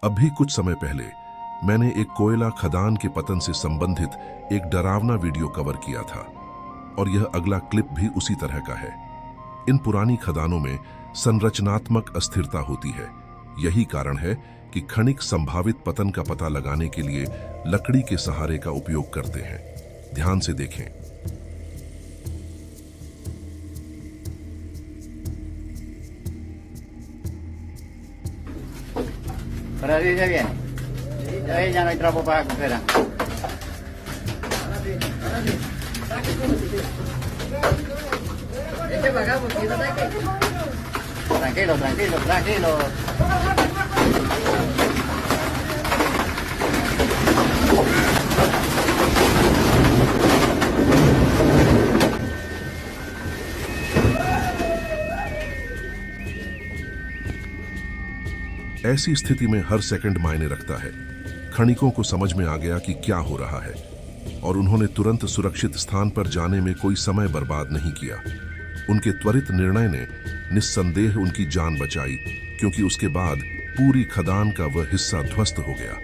अभी कुछ समय पहले मैंने एक कोयला खदान के पतन से संबंधित एक डरावना वीडियो कवर किया था और यह अगला क्लिप भी उसी तरह का है। इन पुरानी खदानों में संरचनात्मक अस्थिरता होती है। यही कारण है कि खनिक संभावित पतन का पता लगाने के लिए लकड़ी के सहारे का उपयोग करते हैं। ध्यान से देखें। Para arriba ya viene. Ahí ya no hay trapo para coger. Tranquilo, tranquilo, tranquilo. ऐसी स्थिति में हर सेकंड मायने रखता है। खनिकों को समझ में आ गया कि क्या हो रहा है और उन्होंने तुरंत सुरक्षित स्थान पर जाने में कोई समय बर्बाद नहीं किया। उनके त्वरित निर्णय ने निस्संदेह उनकी जान बचाई, क्योंकि उसके बाद पूरी खदान का वह हिस्सा ध्वस्त हो गया।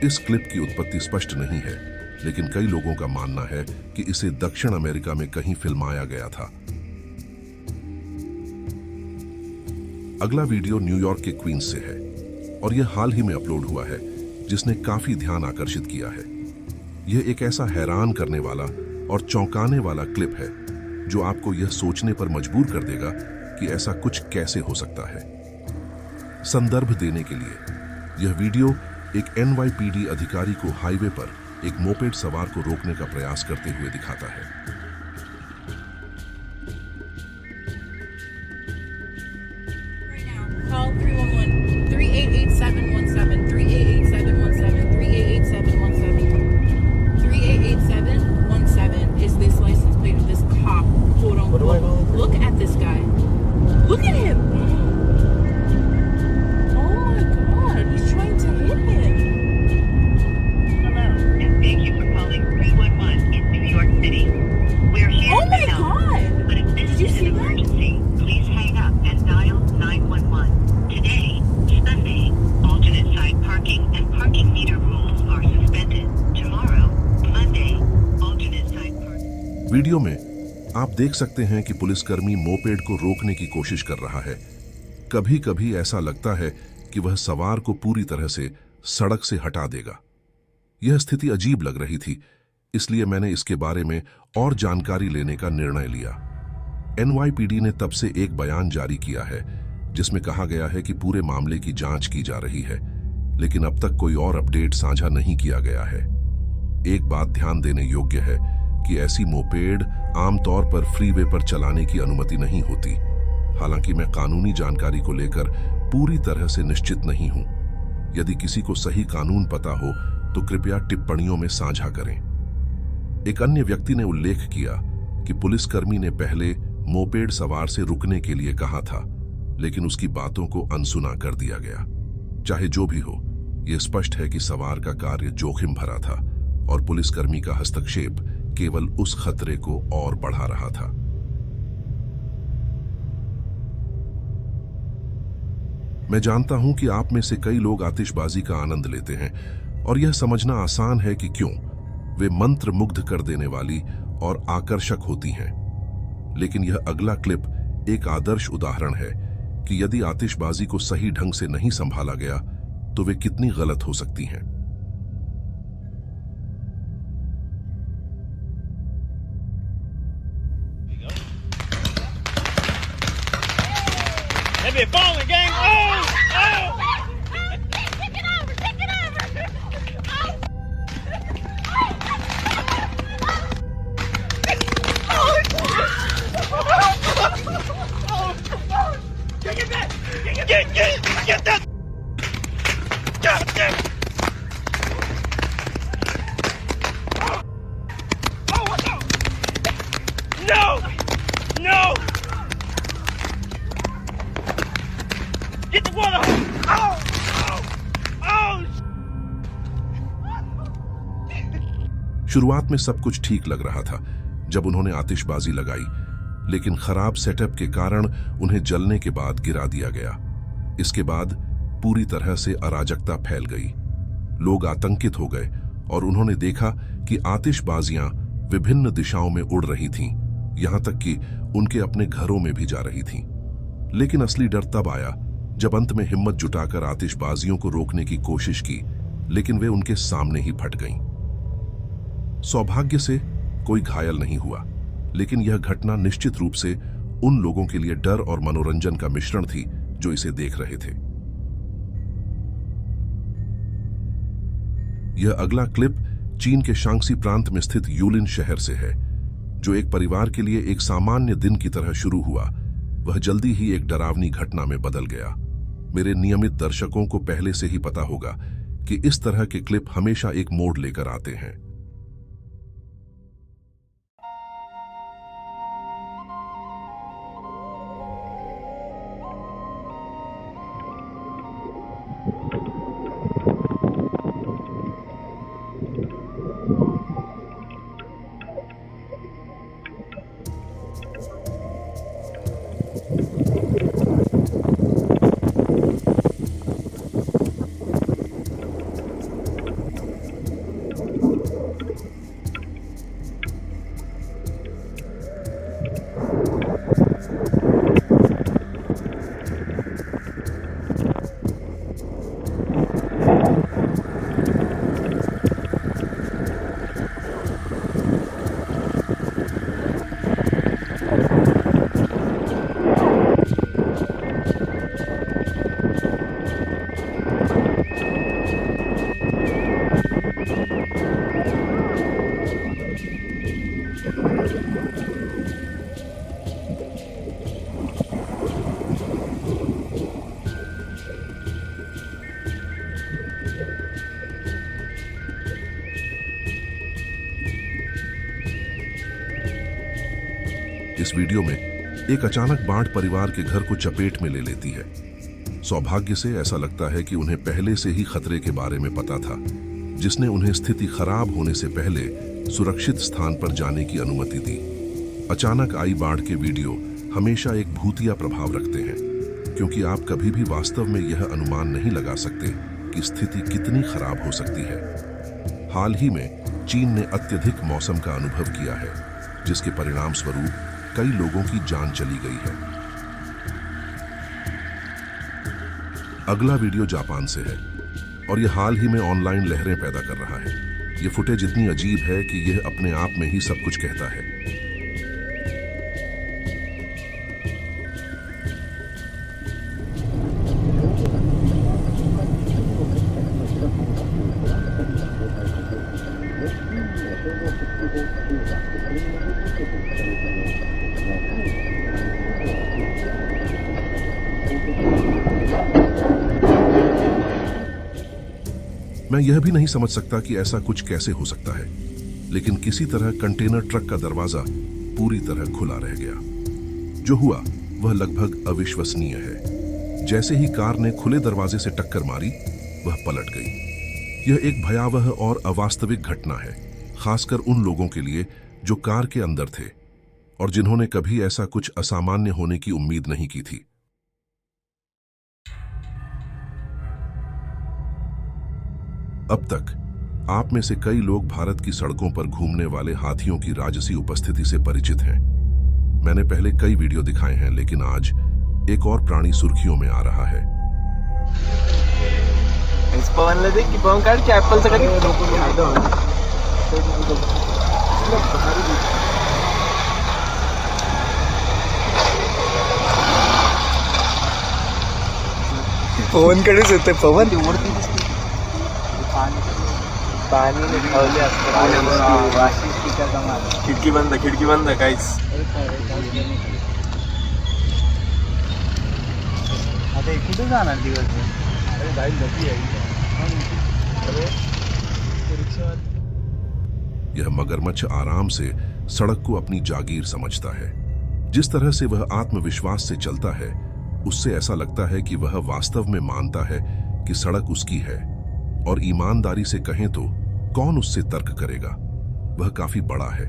इस क्लिप की उत्पत्ति स्पष्ट नहीं है, लेकिन कई लोगों का मानना है कि इसे दक्षिण अमेरिका में कहीं फिल्माया गया था। अगला वीडियो न्यूयॉर्क के क्वींस से है और यह हाल ही में अपलोड हुआ है, जिसने काफी ध्यान आकर्षित किया है। यह एक ऐसा हैरान करने वाला और चौंकाने वाला क्लिप है जो आपको यह सोचने पर मजबूर कर देगा कि ऐसा कुछ कैसे हो सकता है। संदर्भ देने के लिए, यह वीडियो एक NYPD अधिकारी को हाईवे पर एक मोपेड सवार को रोकने का प्रयास करते हुए दिखाता है। Call 311 388717 388717 388717 388717 is this license plate of this cop, quote unquote. Look at this guy. Look at him. Oh my god, he's trying to hit him. Hello, and thank you for calling 311 in New York City. We're here Oh my to help. god. But if this Did you is see an that? emergency, please hang up and dial 911. Today, Sunday, alternate side parking and parking meter rules are suspended. Tomorrow, Monday, alternate side parking. Video में आप देख सकते हैं कि पुलिसकर्मी moped को रोकने की कोशिश कर रहा है। कभी कभी ऐसा लगता है कि वह सवार को पूरी तरह से सड़क से हटा देगा। यह स्थिति अजीब लग रही थी, इसलिए मैंने इसके बारे में और जानकारी लेने का निर्णय लिया। NYPD ने तब से एक बयान जारी किया है, जिसमें कहा गया है कि पूरे मामले की जांच की जा रही है, लेकिन अब तक कोई और अपडेट साझा नहीं किया गया है। एक बात ध्यान देने योग्य है कि ऐसी मोपेड आमतौर पर फ्रीवे पर चलाने की अनुमति नहीं होती। हालांकि मैं कानूनी जानकारी को लेकर पूरी तरह से निश्चित नहीं हूं। यदि किसी को सही कानून पता हो तो कृपया टिप्पणियों में साझा करें। एक अन्य व्यक्ति ने उल्लेख किया कि पुलिसकर्मी ने पहले मोपेड सवार से रुकने के लिए कहा था, लेकिन उसकी बातों को अनसुना कर दिया गया। चाहे जो भी हो, यह स्पष्ट है कि सवार का कार्य जोखिम भरा था और पुलिसकर्मी का हस्तक्षेप केवल उस खतरे को और बढ़ा रहा था। मैं जानता हूं कि आप में से कई लोग आतिशबाजी का आनंद लेते हैं और यह समझना आसान है कि क्यों वे मंत्र मुग्ध कर देने वाली और आकर्षक होती हैं। लेकिन यह अगला क्लिप एक आदर्श उदाहरण है कि यदि आतिशबाजी को सही ढंग से नहीं संभाला गया तो वे कितनी गलत हो सकती हैं। Let me falling, gang. Oh! Oh! Take it over! Take it over! Get that! God damn! Oh, what the? No! No! Get the water! Oh! Oh! Oh! शुरुआत में सब कुछ ठीक लग रहा था जब उन्होंने आतिशबाजी लगाई, लेकिन खराब सेटअप के कारण उन्हें जलने के बाद गिरा दिया गया। इसके बाद पूरी तरह से अराजकता फैल गई। लोग आतंकित हो गए और उन्होंने देखा कि आतिशबाजियां विभिन्न दिशाओं में उड़ रही थीं, यहां तक कि उनके अपने घरों में भी जा रही थीं। लेकिन असली डर तब आया जब अंत में हिम्मत जुटाकर आतिशबाजियों को रोकने की कोशिश की, लेकिन वे उनके सामने ही फट गईं। सौभाग्य से कोई घायल नहीं हुआ, लेकिन यह घटना निश्चित रूप से उन लोगों के लिए डर और मनोरंजन का मिश्रण थी जो इसे देख रहे थे। यह अगला क्लिप चीन के शांक्सी प्रांत में स्थित यूलिन शहर से है, जो एक परिवार के लिए एक सामान्य दिन की तरह शुरू हुआ, वह जल्दी ही एक डरावनी घटना में बदल गया। मेरे नियमित दर्शकों को पहले से ही पता होगा कि इस तरह के क्लिप हमेशा एक मोड़ लेकर आते हैं। इस वीडियो में एक अचानक बाढ़ परिवार के घर को चपेट में ले लेती है। सौभाग्य से ऐसा लगता है कि उन्हें पहले से ही खतरे के बारे में पता था, जिसने उन्हें स्थिति खराब होने से पहले सुरक्षित स्थान पर जाने की अनुमति दी। अचानक आई बाढ़ के वीडियो हमेशा एक भूतिया प्रभाव रखते हैं, क्योंकि आप कभी भी वास्तव में यह अनुमान नहीं लगा सकते कि स्थिति कितनी खराब हो सकती है। हाल ही में चीन ने अत्यधिक मौसम का अनुभव किया है, जिसके परिणाम स्वरूप कई लोगों की जान चली गई है। अगला वीडियो जापान से है और यह हाल ही में ऑनलाइन लहरें पैदा कर रहा है। यह फुटेज इतनी अजीब है कि यह अपने आप में ही सब कुछ कहता है। मैं यह भी नहीं समझ सकता कि ऐसा कुछ कैसे हो सकता है, लेकिन किसी तरह कंटेनर ट्रक का दरवाजा पूरी तरह खुला रह गया। जो हुआ वह लगभग अविश्वसनीय है। जैसे ही कार ने खुले दरवाजे से टक्कर मारी, वह पलट गई। यह एक भयावह और अवास्तविक घटना है, खासकर उन लोगों के लिए जो कार के अंदर थे और जिन्होंने कभी ऐसा कुछ असामान्य होने की उम्मीद नहीं की थी। अब तक आप में से कई लोग भारत की सड़कों पर घूमने वाले हाथियों की राजसी उपस्थिति से परिचित हैं। मैंने पहले कई वीडियो दिखाए हैं, लेकिन आज एक और प्राणी सुर्खियों में आ रहा है। इस पवन देख की पवन काट के एप्पल से पवन कडे येते पवन पाणी खिडकी बंद काहीच आता कुठे जाणार दिवस? यह मगरमच्छ आराम से सड़क को अपनी जागीर समझता है। जिस तरह से वह आत्मविश्वास से चलता है, उससे ऐसा लगता है कि वह वास्तव में मानता है कि सड़क उसकी है, और ईमानदारी से कहें तो कौन उससे तर्क करेगा। वह काफी बड़ा है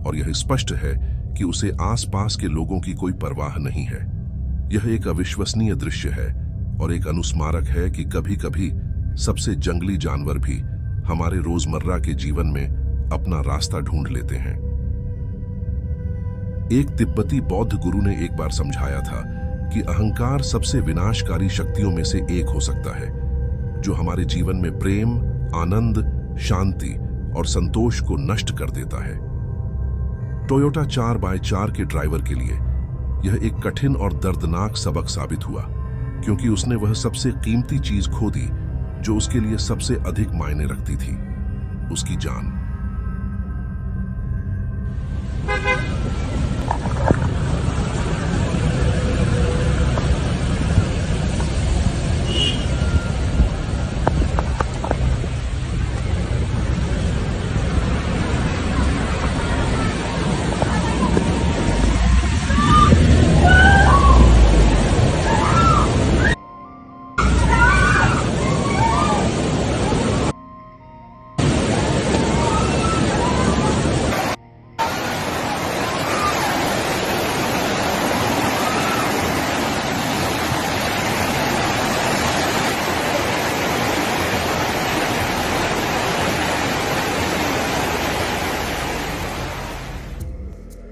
और यह स्पष्ट है कि उसे आसपास के लोगों की कोई परवाह नहीं है। यह एक अविश्वसनीय दृश्य है और एक अनुस्मारक है कि कभी-कभी सबसे जंगली जानवर भी हमारे रोजमर्रा के जीवन में अपना रास्ता ढूंढ लेते हैं। एक तिब्बती बौद्ध गुरु ने एक बार समझाया था कि अहंकार सबसे विनाशकारी शक्तियों में से एक हो सकता है, जो हमारे जीवन में प्रेम, आनंद, शांति और संतोष को नष्ट कर देता है। टोयोटा 4x4 के ड्राइवर के लिए यह एक कठिन और दर्दनाक सबक साबित हुआ, क्योंकि उसने वह सबसे कीमती चीज खो दी जो उसके लिए सबसे अधिक मायने रखती थी, उसकी जान।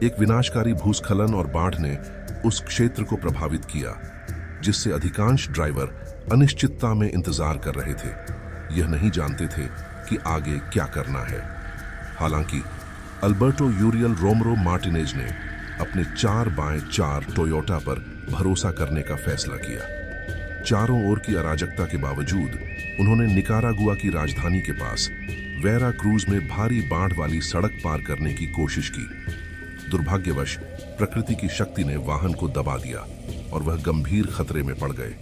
एक विनाशकारी भूस्खलन और बाढ़ ने उस क्षेत्र को प्रभावित किया, जिससे अधिकांश ड्राइवर अनिश्चितता में इंतजार कर रहे थे। यह नहीं जानते थे कि आगे क्या करना है। हालांकि अल्बर्टो यूरियल रोमरो मार्टिनेज ने अपने 4x4 टोयोटा पर भरोसा करने का फैसला किया। चारों ओर की अराजकता के बावजूद उन्होंने निकारागुआ की राजधानी के पास वेरा क्रूज में भारी बाढ़ वाली सड़क पार करने की कोशिश की। दुर्भाग्यवश प्रकृति की शक्ति ने वाहन को दबा दिया और वह गंभीर खतरे में पड़ गए।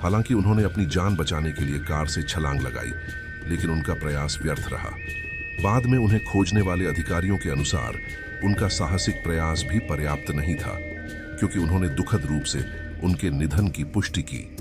हालांकि उन्होंने अपनी जान बचाने के लिए कार से छलांग लगाई, लेकिन उनका प्रयास व्यर्थ रहा। बाद में उन्हें खोजने वाले अधिकारियों के अनुसार उनका साहसिक प्रयास भी पर्याप्त नहीं था, क्योंकि उन्होंने दुखद रूप से उनके निधन की पुष्टि की।